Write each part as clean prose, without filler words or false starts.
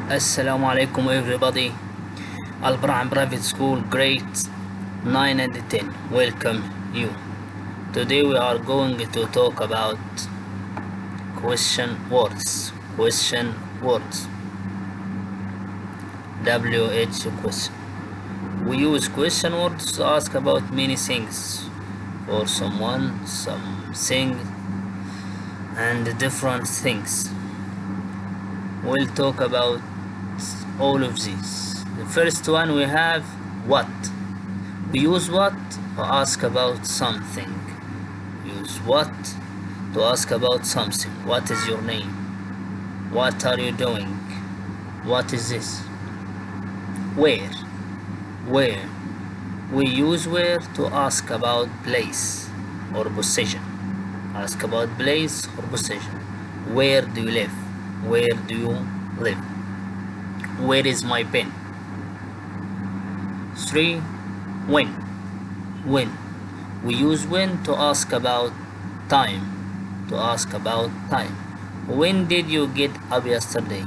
Assalamu alaikum everybody. Al-Brahim Private School grades 9 and 10 welcome you. Today we are going to talk about question words. WH question. We use question words to ask about many things for someone, something, and different things. We'll talk about all of these. The first one we have what. We use what to ask about something. Use what to ask about something. What is your name? What are you doing? What is this? Where. We use where to ask about place or position. Ask about place or position. Where do you live? Where do you live? Where is my pen? 3. When. We use when to ask about time. When did you get up yesterday?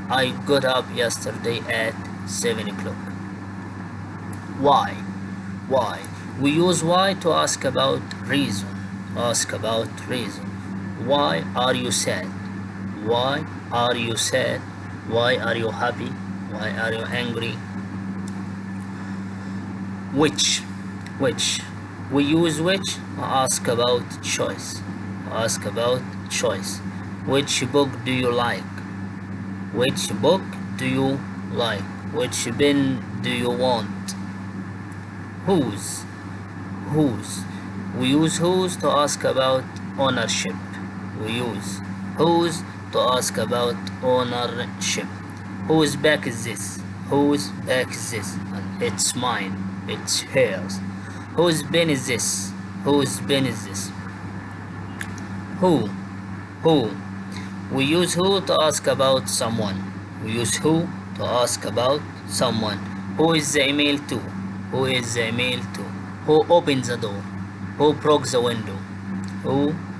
I got up yesterday at 7 o'clock. Why. We use why to ask about reason. Why are you sad? Why are you happy? Why are you angry? Which. We use which to ask about choice. Which book do you like? Which pen do you want? Whose. We use whose to ask about ownership. Whose bag is this? It's mine. It's hers. Whose pen is this? Who. We use who to ask about someone. Who is the email to? Who opens the door? Who broke the window?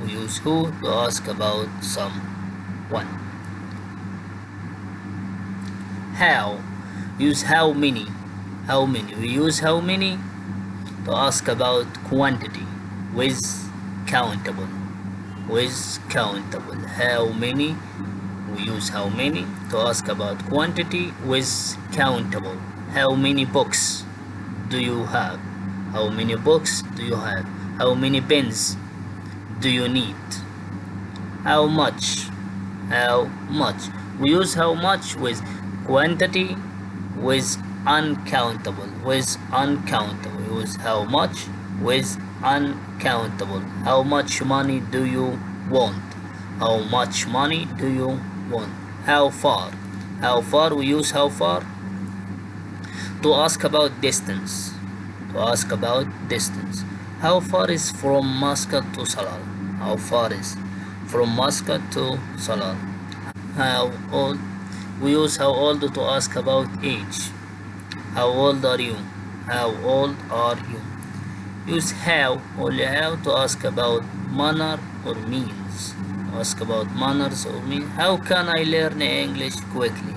We use who to ask about someone. How. Use how many. We use how many to ask about quantity with countable. How many. We use how many to ask about quantity with countable. How many books do you have? How many pens do you need? How much. We use how much with quantity with uncountable. We use how much with uncountable. How much money do you want? How far. We use how far to ask about distance. How far is from Muscat to Salal? How old. We use how old to ask about age. How old are you? Use how, only how, to ask about manner or means. How can I learn English quickly?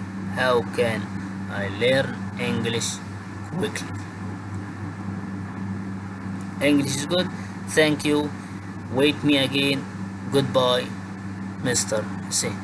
English is good. Thank you. Wait me again. Goodbye, Mr. Hussein.